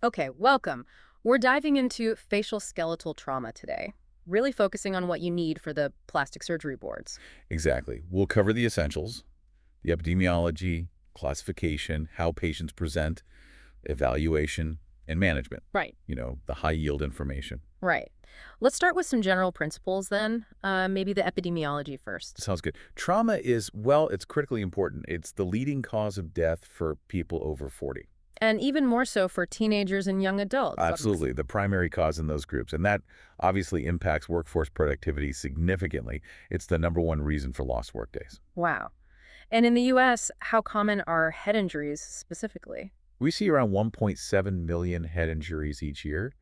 Okay, welcome. We're diving into facial skeletal trauma today, really focusing on what you need for the plastic surgery boards. Exactly. We'll cover the essentials, the epidemiology, classification, how patients present, evaluation, and management. Right. The high-yield information. Right. Let's start with some general principles then. Maybe the epidemiology first. Sounds good. Trauma is, well, it's critically important. It's the leading cause of death for people over 40. And even more so for teenagers and young adults. Absolutely, the primary cause in those groups. And that obviously impacts workforce productivity significantly. It's the number one reason for lost workdays. Wow. And in the US, how common are head injuries specifically? We see around 1.7 million head injuries each year.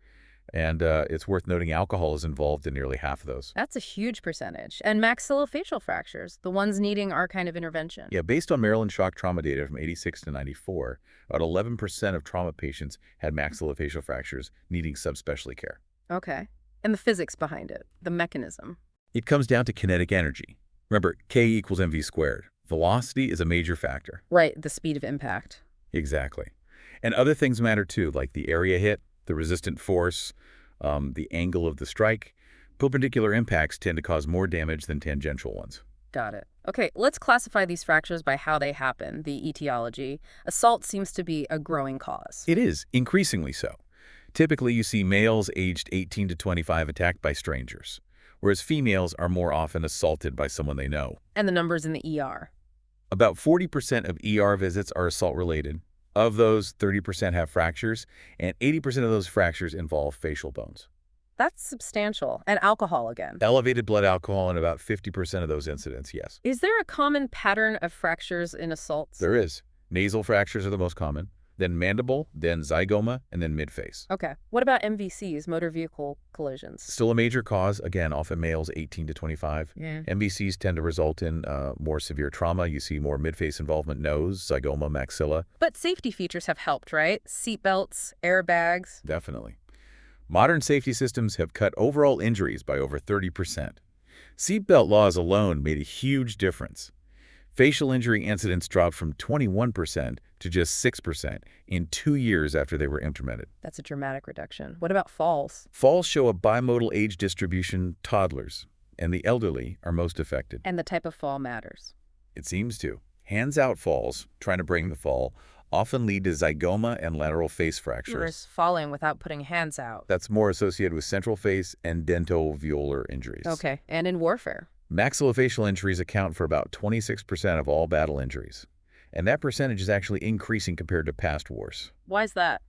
And it's worth noting alcohol is involved in nearly half of those. That's a huge percentage. And maxillofacial fractures, the ones needing our kind of intervention. Yeah, based on Maryland shock trauma data from 86 to 94, about 11% of trauma patients had maxillofacial fractures needing subspecialty care. Okay. And the physics behind it, the mechanism. It comes down to kinetic energy. Remember, K equals mv squared. Velocity is a major factor. Right, the speed of impact. Exactly. And other things matter too, like the area hit, the resistant force, the angle of the strike. Perpendicular impacts tend to cause more damage than tangential ones. Got it. Okay, let's classify these fractures by how they happen, the etiology. Assault seems to be a growing cause. It is, increasingly so. Typically, you see males aged 18 to 25 attacked by strangers, whereas females are more often assaulted by someone they know. And the numbers in the ER. About 40% of ER visits are assault-related. Of those, 30% have fractures, and 80% of those fractures involve facial bones. That's substantial. And alcohol again. Elevated blood alcohol in about 50% of those incidents, yes. Is there a common pattern of fractures in assaults? There is. Nasal fractures are the most common, then mandible, then zygoma, and then midface. Okay. What about MVCs, motor vehicle collisions? Still a major cause, again, often males 18 to 25. Yeah. MVCs tend to result in more severe trauma. You see more midface involvement, nose, zygoma, maxilla. But safety features have helped, right? Seatbelts, airbags. Definitely. Modern safety systems have cut overall injuries by over 30%. Seatbelt laws alone made a huge difference. Facial injury incidents dropped from 21% to just 6% in 2 years after they were implemented. That's a dramatic reduction. What about falls? Falls show a bimodal age distribution. Toddlers and the elderly are most affected. And the type of fall matters. It seems to. Hands-out falls, trying to bring the fall, often lead to zygoma and lateral face fractures. Whereas falling without putting hands out. That's more associated with central face and dentoveolar injuries. Okay. And in warfare. Maxillofacial injuries account for about 26% of all battle injuries, and that percentage is actually increasing compared to past wars. Why is that?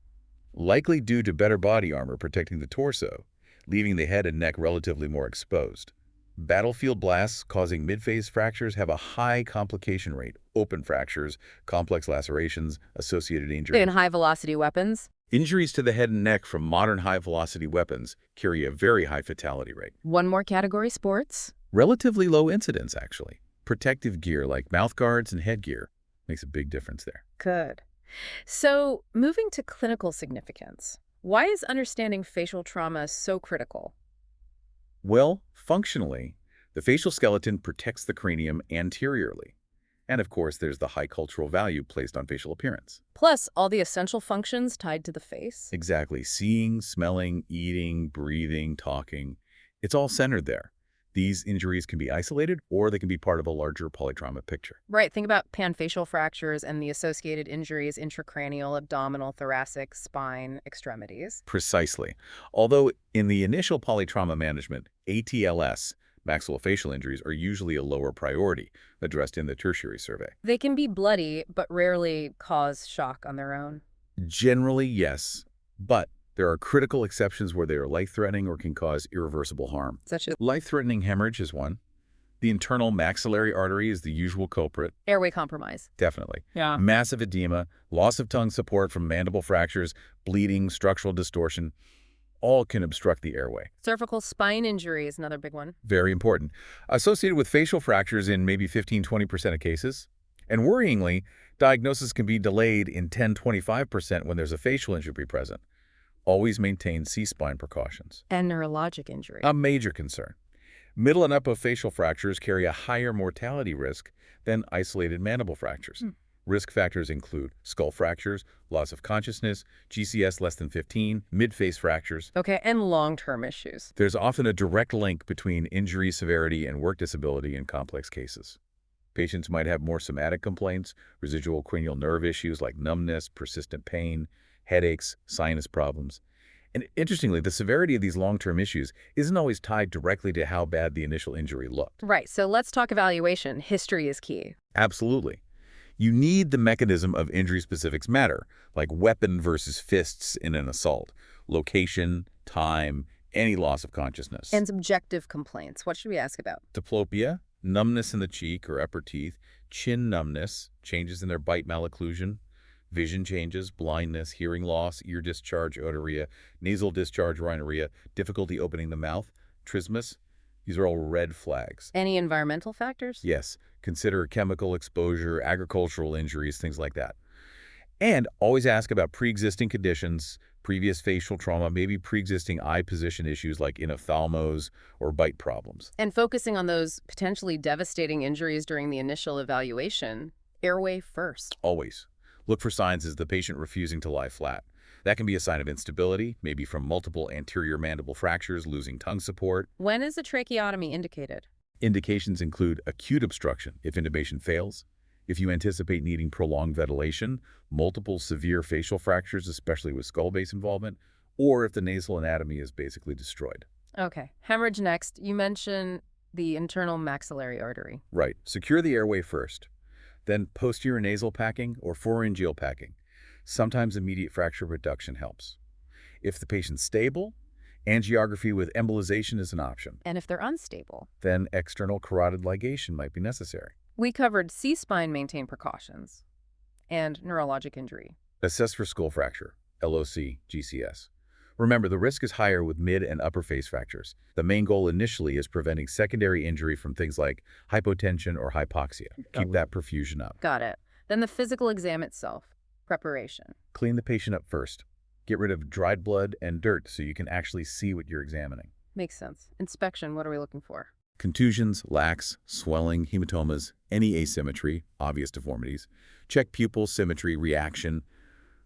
Likely due to better body armor protecting the torso, leaving the head and neck relatively more exposed. Battlefield blasts causing midface fractures have a high complication rate: open fractures, complex lacerations, associated injuries. In high-velocity weapons? Injuries to the head and neck from modern high-velocity weapons carry a very high fatality rate. One more category, sports? Relatively low incidence, actually. Protective gear like mouth guards and headgear makes a big difference there. Good. So, moving to clinical significance, why is understanding facial trauma so critical? Well, functionally, the facial skeleton protects the cranium anteriorly. And of course, there's the high cultural value placed on facial appearance. Plus, all the essential functions tied to the face? Exactly. Seeing, smelling, eating, breathing, talking. It's all centered there. These injuries can be isolated or they can be part of a larger polytrauma picture. Right, think about panfacial fractures and the associated injuries intracranial, abdominal, thoracic, spine, extremities. Precisely. Although in the initial polytrauma management, ATLS, maxillofacial injuries, are usually a lower priority, addressed in the tertiary survey. They can be bloody, but rarely cause shock on their own. Generally, yes, but there are critical exceptions where they are life-threatening or can cause irreversible harm. Such as Life-threatening hemorrhage is one. The internal maxillary artery is the usual culprit. airway compromise. Definitely. Yeah. Massive edema, loss of tongue support from mandible fractures, bleeding, structural distortion, all can obstruct the airway. Cervical spine injury is another big one. Very important. Associated with facial fractures in maybe 15–20% of cases. And worryingly, diagnosis can be delayed in 10–25% when there's a facial injury present. Always maintain C-spine precautions. And neurologic injury. A major concern. Middle and upper facial fractures carry a higher mortality risk than isolated mandible fractures. Risk factors include skull fractures, loss of consciousness, GCS less than 15, mid-face fractures. Okay, and long-term issues. There's often a direct link between injury severity and work disability in complex cases. Patients might have more somatic complaints, residual cranial nerve issues like numbness, persistent pain, headaches, sinus problems. And interestingly, the severity of these long-term issues isn't always tied directly to how bad the initial injury looked. Right, so let's talk evaluation. History is key. Absolutely. You need the mechanism of injury specifics matter, like weapon versus fists in an assault, location, time, any loss of consciousness. And subjective complaints. What should we ask about? Diplopia, numbness in the cheek or upper teeth, chin numbness, changes in their bite malocclusion, vision changes, blindness, hearing loss, ear discharge, otorrhea, nasal discharge, rhinorrhea, difficulty opening the mouth, trismus. These are all red flags. Any environmental factors? Yes, consider chemical exposure, agricultural injuries, things like that. And always ask about pre-existing conditions, previous facial trauma, maybe pre-existing eye position issues like inophthalmos or bite problems. And focusing on those potentially devastating injuries during the initial evaluation, airway first. Always. Look for signs as the patient refusing to lie flat. That can be a sign of instability, maybe from multiple anterior mandible fractures, losing tongue support. When is a tracheotomy indicated? Indications include acute obstruction if intubation fails, if you anticipate needing prolonged ventilation, multiple severe facial fractures, especially with skull base involvement, or if the nasal anatomy is basically destroyed. Okay, hemorrhage next. You mentioned the internal maxillary artery. Right. Secure the airway first, then posterior nasal packing or pharyngeal packing. Sometimes immediate fracture reduction helps. If the patient's stable, angiography with embolization is an option. And if they're unstable? Then external carotid ligation might be necessary. We covered C-spine maintain precautions and neurologic injury. Assess for skull fracture, LOC, GCS. Remember, the risk is higher with mid and upper face fractures. The main goal initially is preventing secondary injury from things like hypotension or hypoxia. Keep that perfusion up. Got it. Then the physical exam itself. Preparation. Clean the patient up first. Get rid of dried blood and dirt so you can actually see what you're examining. Makes sense. Inspection, what are we looking for? Contusions, lacs, swelling, hematomas, any asymmetry, obvious deformities. Check pupil symmetry, reaction.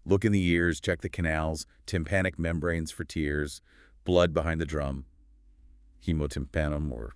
Look in the ears, check the canals, tympanic membranes for tears, blood behind the drum, hemotympanum or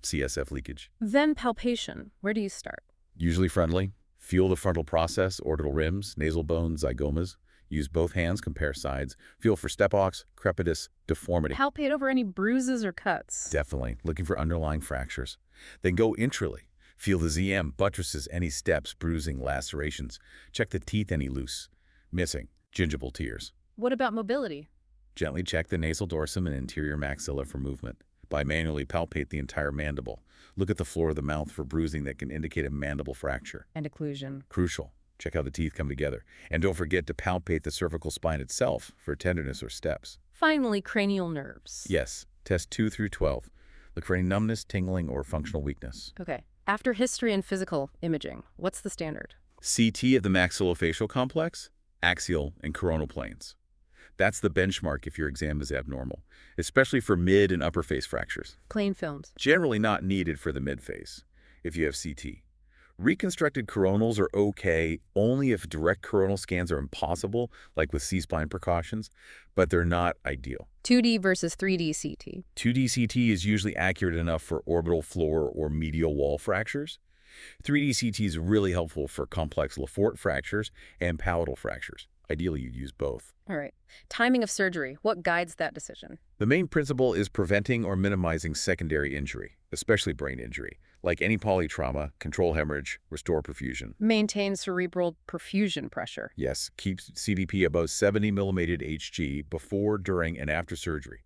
CSF leakage. Then palpation. Where do you start? Usually friendly. Feel the frontal process, orbital rims, nasal bones, zygomas. Use both hands, compare sides. Feel for stepox, crepitus, deformity. Palpate over any bruises or cuts. Definitely. Looking for underlying fractures. Then go intrally. Feel the ZM, buttresses, any steps, bruising, lacerations. Check the teeth, any loose, missing, gingival tears. What about mobility? Gently check the nasal dorsum and interior maxilla for movement. Bimanually palpate the entire mandible. Look at the floor of the mouth for bruising that can indicate a mandible fracture. And occlusion. Crucial. Check how the teeth come together. And don't forget to palpate the cervical spine itself for tenderness or steps. Finally, cranial nerves. Yes. Test 2 through 12. Look for any numbness, tingling, or functional weakness. Okay. After history and physical imaging, what's the standard? CT of the maxillofacial complex, axial, and coronal planes. That's the benchmark if your exam is abnormal, especially for mid and upper face fractures. Plain films. Generally not needed for the mid-face if you have CT. Reconstructed coronals are okay only if direct coronal scans are impossible, like with C-spine precautions, but they're not ideal. 2D versus 3D CT. 2D CT is usually accurate enough for orbital floor or medial wall fractures. 3D CT is really helpful for complex Lefort fractures and palatal fractures. Ideally, you'd use both. All right. Timing of surgery. What guides that decision? The main principle is preventing or minimizing secondary injury, especially brain injury. Like any polytrauma, control hemorrhage, restore perfusion. Maintain cerebral perfusion pressure. Yes, keep CVP above 70 millimeter Hg before, during, and after surgery.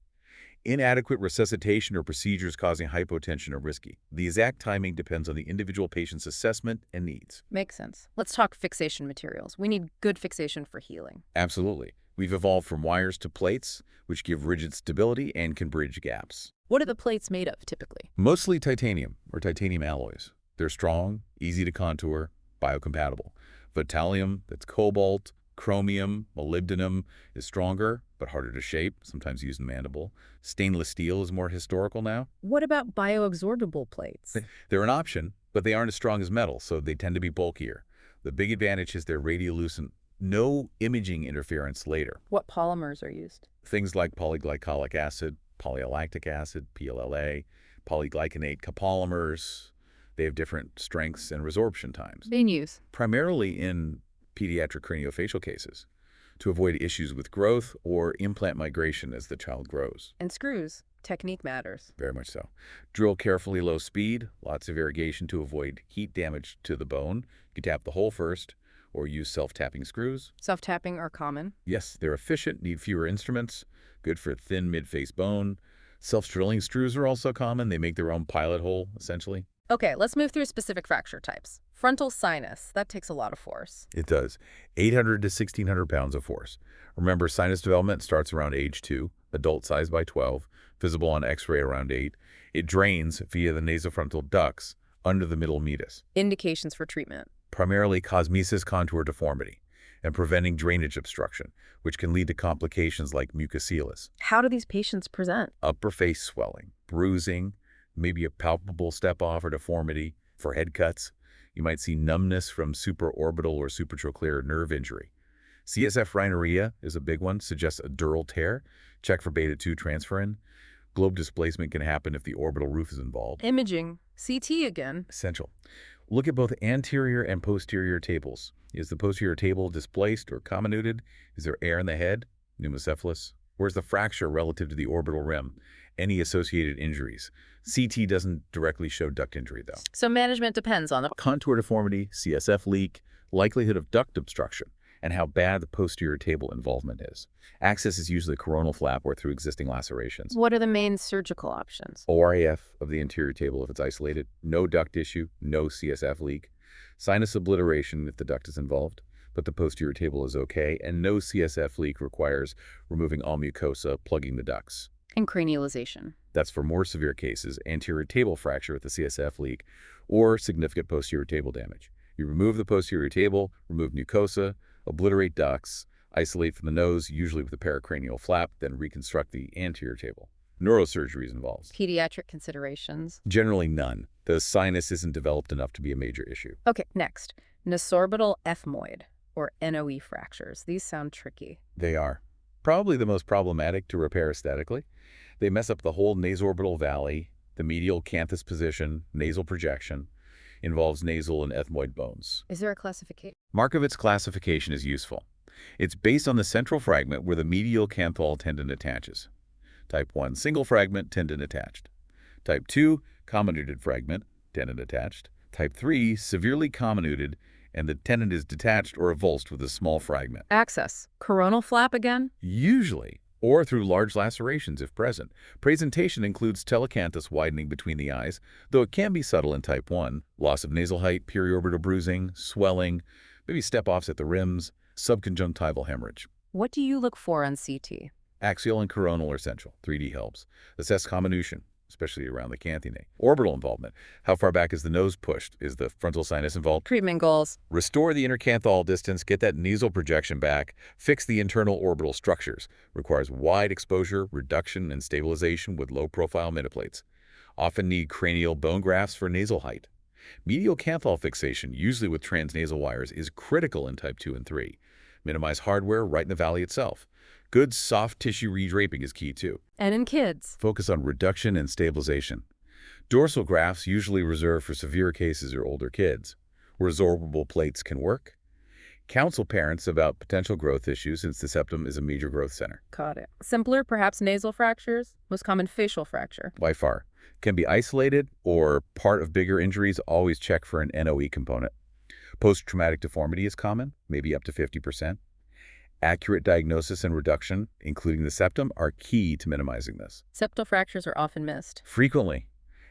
Inadequate resuscitation or procedures causing hypotension are risky. The exact timing depends on the individual patient's assessment and needs. Makes sense. Let's talk fixation materials. We need good fixation for healing. Absolutely. We've evolved from wires to plates, which give rigid stability and can bridge gaps. What are the plates made of, typically? Mostly titanium or titanium alloys. They're strong, easy to contour, biocompatible. Vitalium, that's cobalt, chromium, molybdenum is stronger but harder to shape, sometimes used in mandible. Stainless steel is more historical now. What about bioabsorbable plates? They're an option, but they aren't as strong as metal, so they tend to be bulkier. The big advantage is they're radiolucent, no imaging interference later. What polymers are used? Things like polyglycolic acid, polylactic acid, PLLA, polyglycinate copolymers, they have different strengths and resorption times, Being used. primarily in pediatric craniofacial cases, to avoid issues with growth or implant migration as the child grows. And screws. Technique matters. Very much so. Drill carefully low speed, lots of irrigation to avoid heat damage to the bone. You tap the hole first, or use self-tapping screws. Self-tapping are common. Yes, they're efficient, need fewer instruments, good for thin mid-face bone. Self-drilling screws are also common. They make their own pilot hole, essentially. Okay, let's move through specific fracture types. Frontal sinus. That takes a lot of force. It does. 800 to 1,600 pounds of force. Remember, sinus development starts around age 2, adult size by 12, visible on X-ray around 8. It drains via the nasofrontal ducts under the middle meatus. Indications for treatment. Primarily cosmesis contour deformity and preventing drainage obstruction, which can lead to complications like mucocilus, How do these patients present? upper face swelling, bruising, maybe a palpable step-off or deformity. For head cuts, you might see numbness from supraorbital or supratrochlear nerve injury. CSF rhinorrhea is a big one, suggests a dural tear. Check for beta-2 transferrin. Globe displacement can happen if the orbital roof is involved. Imaging. CT again. Essential. Look at both anterior and posterior tables. Is the posterior table displaced or comminuted? Is there air in the head? Pneumocephalus? Where's the fracture relative to the orbital rim? Any associated injuries? CT doesn't directly show duct injury, though. So management depends on the Contour deformity, CSF leak, likelihood of duct obstruction, and how bad the posterior table involvement is. Access is usually coronal flap or through existing lacerations. What are the main surgical options? ORAF of the anterior table if it's isolated, no duct issue, no CSF leak, sinus obliteration if the duct is involved, but the posterior table is okay, and no CSF leak requires removing all mucosa, plugging the ducts. And cranialization. That's for more severe cases, anterior table fracture with the CSF leak, or significant posterior table damage. You remove the posterior table, remove mucosa, obliterate ducts, isolate from the nose, usually with a pericranial flap, then reconstruct the anterior table. Neurosurgery is involved. Pediatric considerations. Generally none. The sinus isn't developed enough to be a major issue. Okay, next. Nosorbital ethmoid, or NOE fractures. These sound tricky. They are probably the most problematic to repair aesthetically. They mess up the whole nasorbital valley, the medial canthus position, nasal projection, involves nasal and ethmoid bones. Is there a classification? Markovit's classification is useful. It's based on the central fragment where the medial canthal tendon attaches. Type 1, single fragment, tendon attached. Type 2, comminuted fragment, tendon attached. Type 3, severely comminuted, and the tendon is detached or avulsed with a small fragment. Access. Coronal flap again? Usually, or through large lacerations if present. Presentation includes telecanthus widening between the eyes, though it can be subtle in type 1. Loss of nasal height, periorbital bruising, swelling, maybe step-offs at the rims, subconjunctival hemorrhage. What do you look for on CT? Axial and coronal are essential. 3D helps. Assess comminution, especially around the canthinae. Orbital involvement. How far back is the nose pushed? Is the frontal sinus involved? Treatment goals. Restore the intercanthal distance, get that nasal projection back, fix the internal orbital structures. Requires wide exposure, reduction, and stabilization with low-profile metaplates. Often need cranial bone grafts for nasal height. Medial canthal fixation, usually with transnasal wires, is critical in type 2 and 3. Minimize hardware right in the valley itself. Good soft tissue redraping is key too. And in kids? Focus on reduction and stabilization. Dorsal grafts usually reserved for severe cases or older kids. Resorbable plates can work. Counsel parents about potential growth issues since the septum is a major growth center. Got it. Simpler, perhaps nasal fractures? Most common facial fracture. By far. Can be isolated or part of bigger injuries. Always check for an NOE component. Post-traumatic deformity is common, maybe up to 50%. Accurate diagnosis and reduction, including the septum, are key to minimizing this. Septal fractures are often missed. Frequently,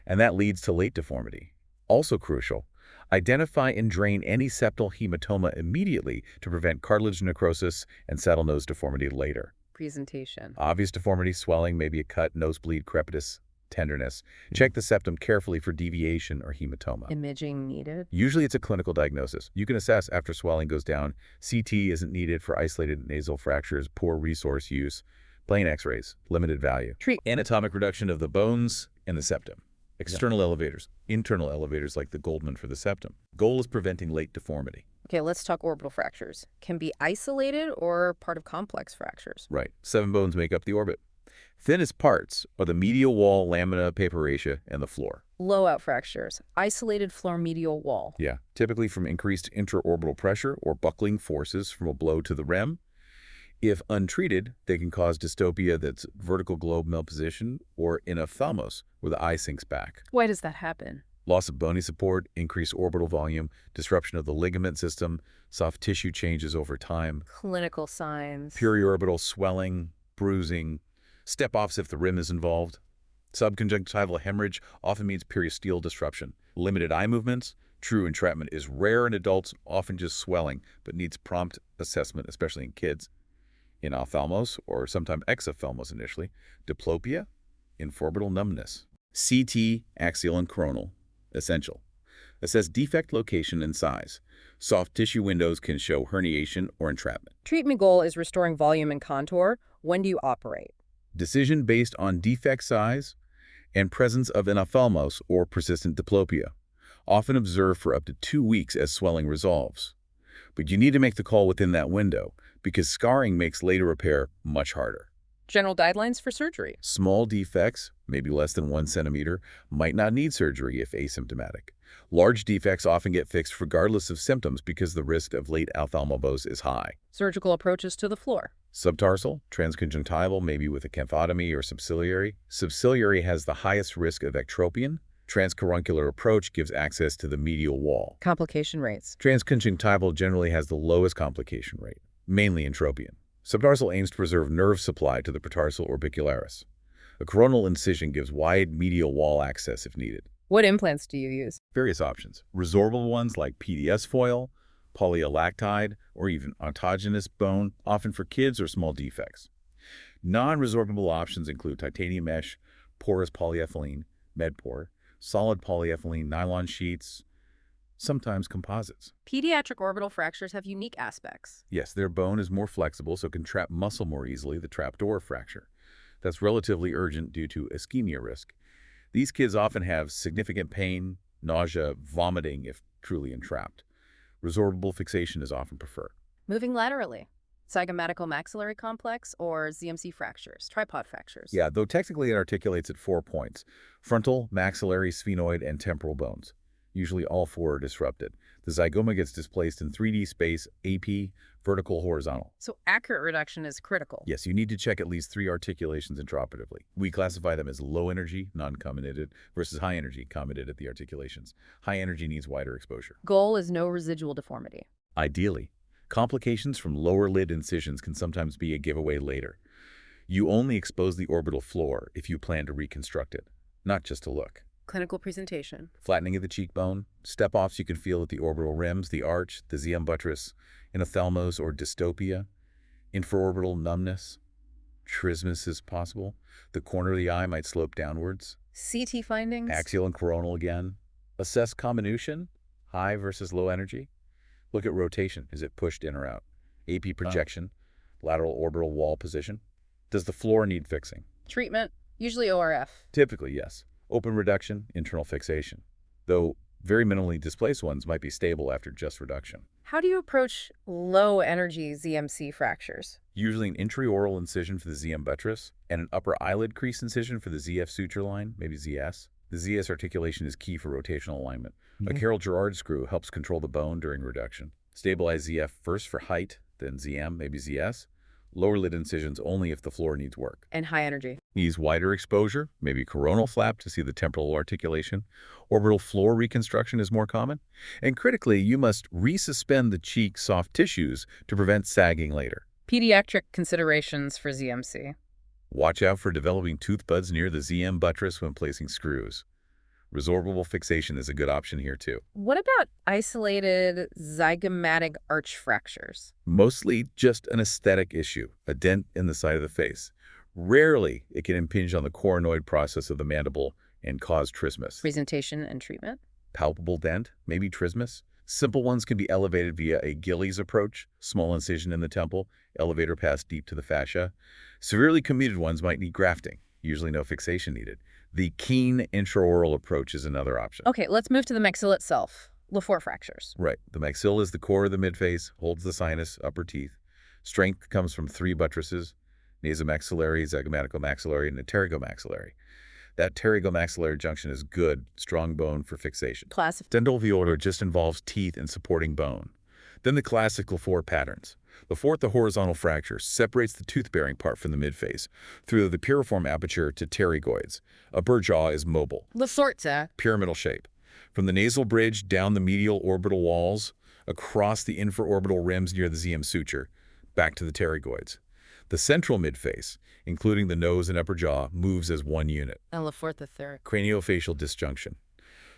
and that leads to late deformity. Also crucial, identify and drain any septal hematoma immediately to prevent cartilage necrosis and saddle nose deformity later. Presentation. Obvious deformity, swelling, maybe a cut, nosebleed, crepitus, tenderness. Check the septum carefully for deviation or hematoma. Imaging needed. Usually it's a clinical diagnosis. You can assess after swelling goes down. CT isn't needed for isolated nasal fractures, poor resource use. Plain x-rays, limited value. Treat. Anatomic reduction of the bones and the septum. External elevators, internal elevators like the Goldman for the septum. Goal is preventing late deformity. Okay, let's talk orbital fractures. Can be isolated or part of complex fractures. Right. 7 bones make up the orbit. Thinnest parts are the medial wall, lamina, papyracea, and the floor. Blowout fractures, isolated floor medial wall. Yeah, typically from increased intraorbital pressure or buckling forces from a blow to the rim. If untreated, they can cause dystopia that's vertical globe malposition or inophthalmos, where the eye sinks back. Why does that happen? Loss of bony support, increased orbital volume, disruption of the ligament system, soft tissue changes over time, Clinical signs. periorbital swelling, bruising, step-offs if the rim is involved. Subconjunctival hemorrhage often means periosteal disruption. Limited eye movements. True entrapment is rare in adults, often just swelling, but needs prompt assessment, especially in kids. In ophthalmos, or sometimes exophthalmos initially, diplopia, inforbital numbness. CT, axial and coronal, essential. Assess defect location and size. Soft tissue windows can show herniation or entrapment. Treatment goal is restoring volume and contour. When do you operate? Decision based on defect size and presence of an ophthalmos or persistent diplopia, often observed for up to 2 weeks as swelling resolves. But you need to make the call within that window because scarring makes later repair much harder. General guidelines for surgery. Small defects, maybe less than 1 centimeter, might not need surgery if asymptomatic. Large defects often get fixed regardless of symptoms because the risk of late ophthalmobose is high. Surgical approaches to the floor. Subtarsal, transconjunctival, maybe with a canthotomy or subciliary. Subciliary has the highest risk of ectropion. Transcaruncular approach gives access to the medial wall. Complication rates. Transconjunctival generally has the lowest complication rate, mainly entropion. Subtarsal aims to preserve nerve supply to the pretarsal orbicularis. A coronal incision gives wide medial wall access if needed. What implants do you use? Various options. Resorbable ones like PDS foil, polyalactide, or even autogenous bone, often for kids or small defects. Non-resorbable options include titanium mesh, porous polyethylene, Medpor, solid polyethylene nylon sheets, sometimes composites. Pediatric orbital fractures have unique aspects. Yes, their bone is more flexible so can trap muscle more easily, the trapdoor fracture. That's relatively urgent due to ischemia risk. These kids often have significant pain, nausea, vomiting if truly entrapped. Resorbable fixation is often preferred. Moving laterally. Zygomatical-maxillary complex or ZMC fractures, tripod fractures. Yeah, though technically it articulates at 4 points: frontal, maxillary, sphenoid, and temporal bones. Usually all 4 are disrupted. The zygoma gets displaced in 3D space, AP, vertical, horizontal. So accurate reduction is critical. Yes, you need to check at least 3 articulations intraoperatively. We classify them as low energy, non-comminuted, versus high energy, comminuted at the articulations. High energy needs wider exposure. Goal is no residual deformity. Ideally, complications from lower lid incisions can sometimes be a giveaway later. You only expose the orbital floor if you plan to reconstruct it, not just to look. Clinical presentation. Flattening of the cheekbone, step-offs you can feel at the orbital rims, the arch, the ZM buttress, inophthalmos or dystopia, infraorbital numbness, trismus is possible. The corner of the eye might slope downwards. CT findings. Axial and coronal again. Assess comminution, high versus low energy. Look at rotation. Is it pushed in or out? AP projection, lateral orbital wall position. Does the floor need fixing? Treatment, usually ORF. Typically, yes. Open reduction, internal fixation. Though very minimally displaced ones might be stable after just reduction. How do you approach low-energy ZMC fractures? Usually an intraoral incision for the ZM buttress and an upper eyelid crease incision for the ZF suture line, maybe ZS. The ZS articulation is key for rotational alignment. A Carroll Gerard screw helps control the bone during reduction. Stabilize ZF first for height, then ZM, maybe ZS. Lower lid incisions only if the floor needs work. And high energy. Needs wider exposure, maybe coronal flap to see the temporal articulation. Orbital floor reconstruction is more common. And critically, you must resuspend the cheek soft tissues to prevent sagging later. Pediatric considerations for ZMC. Watch out for developing tooth buds near the ZM buttress when placing screws. Resorbable fixation is a good option here too. What about isolated zygomatic arch fractures? Mostly just an aesthetic issue, a dent in the side of the face. Rarely it can impinge on the coronoid process of the mandible and cause trismus. Presentation and treatment. Palpable dent, maybe trismus. Simple ones can be elevated via a Gillies approach, small incision in the temple, elevator pass deep to the fascia. Severely comminuted ones might need grafting, usually no fixation needed. The keen intraoral approach is another option. Okay, let's move to the maxilla itself. LaFour fractures. Right. The maxilla is the core of the midface, holds the sinus, upper teeth. Strength comes from three buttresses: nasomaxillary, zygomaticomaxillary, and pterygomaxillary. That pterygomaxillary junction is good, strong bone for fixation. Classic. Dental veolar just involves teeth and supporting bone. Then the classic LaFour patterns. LaFour, the horizontal fracture, separates the tooth-bearing part from the midface through the piriform aperture to pterygoids. Upper jaw is mobile, LaForza. pyramidal shape. From the nasal bridge down the medial orbital walls, across the infraorbital rims near the ZM suture, back to the pterygoids. The central midface, including the nose and upper jaw, moves as one unit. And LaFour the third. Craniofacial disjunction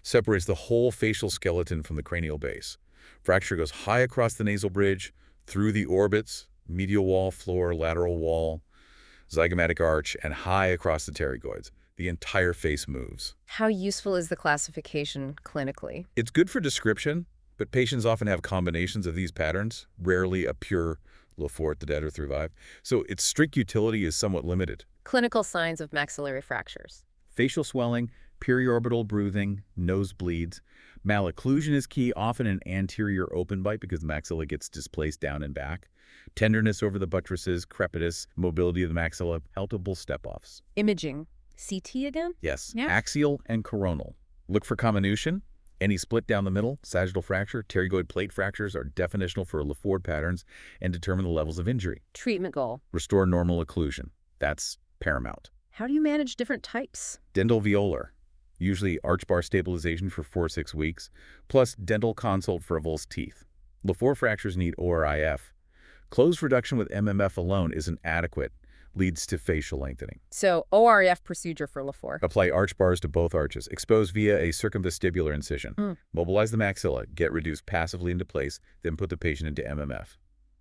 separates the whole facial skeleton from the cranial base. Fracture goes high across the nasal bridge, through the orbits, medial wall, floor, lateral wall, zygomatic arch, and high across the pterygoids. The entire face moves. How useful is the classification clinically? It's good for description, but patients often have combinations of these patterns, rarely a pure LaFour the dead or 3-5, so its strict utility is somewhat limited. Clinical signs of maxillary fractures. Facial swelling, periorbital bruising, nosebleeds. Malocclusion is key, often an anterior open bite because the maxilla gets displaced down and back. Tenderness over the buttresses, crepitus, mobility of the maxilla, palpable step-offs. Imaging. CT again? Yes, Yeah. axial and coronal. Look for comminution. Any split down the middle, sagittal fracture, pterygoid plate fractures are definitional for LaFour patterns and determine the levels of injury. Treatment goal. Restore normal occlusion. That's paramount. How do you manage different types? Dental veolar, usually arch bar stabilization for 4-6 weeks, plus dental consult for avulsed teeth. LaFour fractures need ORIF. Closed reduction with MMF alone isn't adequate, leads to facial lengthening. So, ORF procedure for LaFour. Apply arch bars to both arches. Expose via a circumvestibular incision. Mobilize the maxilla, get reduced passively into place, then put the patient into MMF.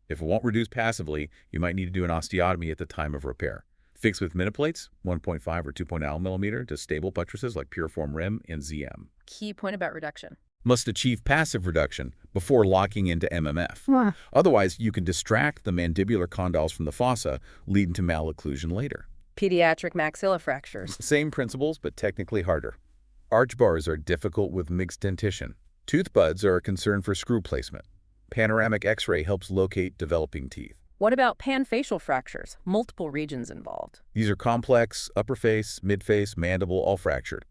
If it won't reduce passively, you might need to do an osteotomy at the time of repair. Fix with miniplates, 1.5 or 2.0 millimeter to stable buttresses like piriform rim and ZM. Key point about reduction. Must achieve passive reduction before locking into MMF. Otherwise, you can distract the mandibular condyles from the fossa, leading to malocclusion later. Pediatric maxilla fractures. Same principles, but technically harder. Arch bars are difficult with mixed dentition. Tooth buds are a concern for screw placement. Panoramic X-ray helps locate developing teeth. What about panfacial fractures? Multiple regions involved. These are complex, upper face, midface, mandible, all fractured.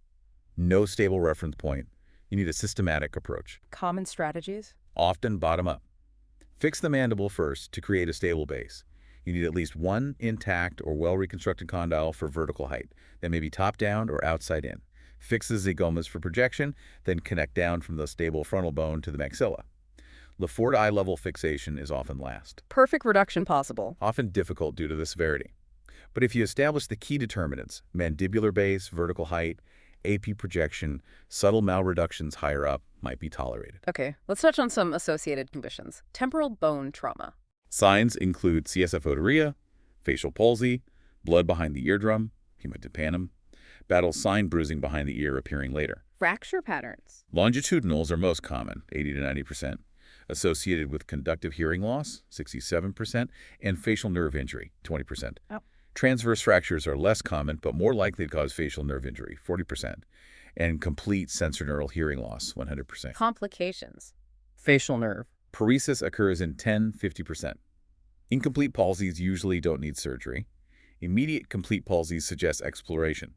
No stable reference point. You need a systematic approach. Common strategies? Often bottom up. Fix the mandible first to create a stable base. You need at least one intact or well-reconstructed condyle for vertical height, then maybe top down or outside in. Fix the zygomas for projection, then connect down from the stable frontal bone to the maxilla. LaFour to eye-level fixation is often last. Perfect reduction possible. Often difficult due to the severity. But if you establish the key determinants, mandibular base, vertical height, AP projection, subtle malreductions higher up might be tolerated. Okay, let's touch on some associated conditions. Temporal bone trauma. Signs include CSF otorrhea, facial palsy, blood behind the eardrum, hematympannum, battle sign bruising behind the ear appearing later. Fracture patterns. Longitudinals are most common, 80 to 90%, associated with conductive hearing loss, 67%, and facial nerve injury, 20%. Oh. Transverse fractures are less common, but more likely to cause facial nerve injury, 40%, and complete sensorineural hearing loss, 100%. Complications. Facial nerve. Paresis occurs in 10–50%. Incomplete palsies usually don't need surgery. Immediate complete palsies suggest exploration.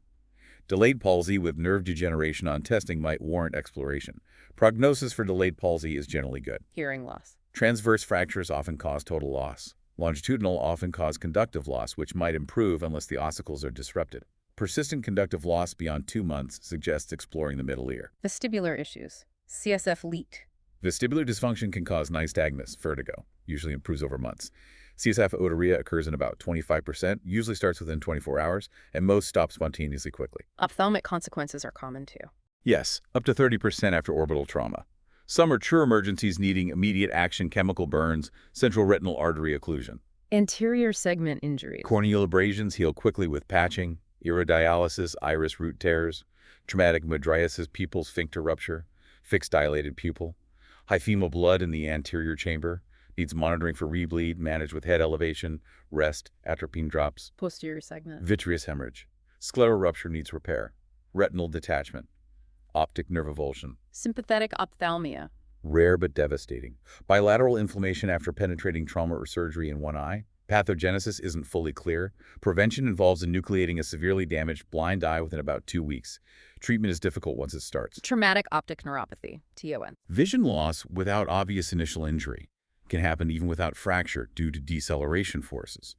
Delayed palsy with nerve degeneration on testing might warrant exploration. Prognosis for delayed palsy is generally good. Hearing loss. Transverse fractures often cause total loss. Longitudinal often cause conductive loss, which might improve unless the ossicles are disrupted. Persistent conductive loss beyond 2 months suggests exploring the middle ear. Vestibular issues. CSF leak. Vestibular dysfunction can cause nystagmus, vertigo, usually improves over months. CSF otorrhea occurs in about 25%, usually starts within 24 hours, and most stop spontaneously quickly. Ophthalmic consequences are common too. Yes, up to 30% after orbital trauma. Some are true emergencies needing immediate action: chemical burns, central retinal artery occlusion. Anterior segment injuries. Corneal abrasions heal quickly with patching, iridiolysis, iris root tears, traumatic mydriasis, pupil sphincter rupture, fixed dilated pupil, hyphema blood in the anterior chamber, needs monitoring for rebleed, managed with head elevation, rest, atropine drops, Posterior segment. vitreous hemorrhage, scleral rupture needs repair, retinal detachment, optic nerve avulsion. Sympathetic ophthalmia. Rare but devastating. Bilateral inflammation after penetrating trauma or surgery in one eye. Pathogenesis isn't fully clear. Prevention involves enucleating a severely damaged blind eye within about 2 weeks. Treatment is difficult once it starts. Traumatic optic neuropathy, TON. Vision loss without obvious initial injury can happen even without fracture due to deceleration forces.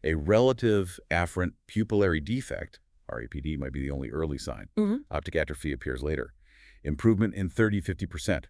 A relative afferent pupillary defect, RAPD, might be the only early sign. Optic atrophy appears later. Improvement in 30–50%.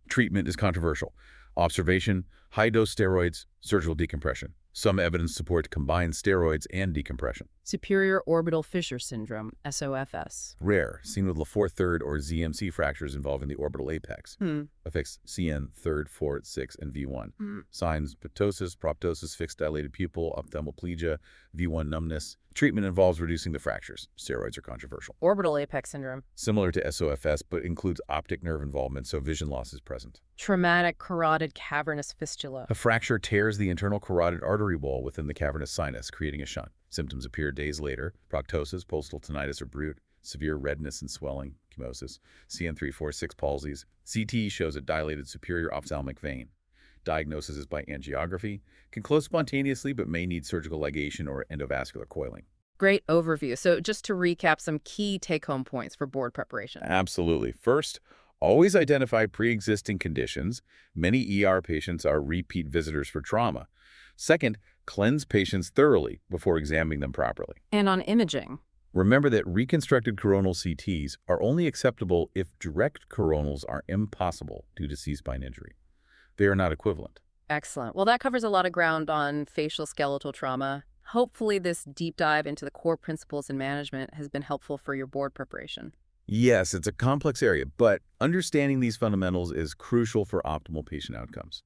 Treatment is controversial. Observation, high-dose steroids, surgical decompression. Some evidence supports combined steroids and decompression. Superior orbital fissure syndrome, SOFS. Rare, seen with Lafourche third or ZMC fractures involving the orbital apex. Affects CN third, fourth, 6, and V1. Signs, ptosis, proptosis, fixed dilated pupil, ophthalmoplegia, V1 numbness. Treatment involves reducing the fractures. Steroids are controversial. Orbital apex syndrome. Similar to SOFS, but includes optic nerve involvement, so vision loss is present. Traumatic carotid cavernous fistula. A fracture tears the internal carotid artery wall within the cavernous sinus, creating a shunt. Symptoms appear days later. Proctosis, postal tinnitus or brute, severe redness and swelling, chemosis, CN346 palsies. CT shows a dilated superior ophthalmic vein. Diagnosis is by angiography, can close spontaneously but may need surgical ligation or endovascular coiling. Great overview. So just to recap some key take-home points for board preparation. Absolutely. First, always identify pre-existing conditions. Many ER patients are repeat visitors for trauma. Second, cleanse patients thoroughly before examining them properly. And on imaging. Remember that reconstructed coronal CTs are only acceptable if direct coronals are impossible due to C-spine injury. They are not equivalent. Excellent. Well, that covers a lot of ground on facial skeletal trauma. Hopefully this deep dive into the core principles in management has been helpful for your board preparation. Yes, it's a complex area, but understanding these fundamentals is crucial for optimal patient outcomes.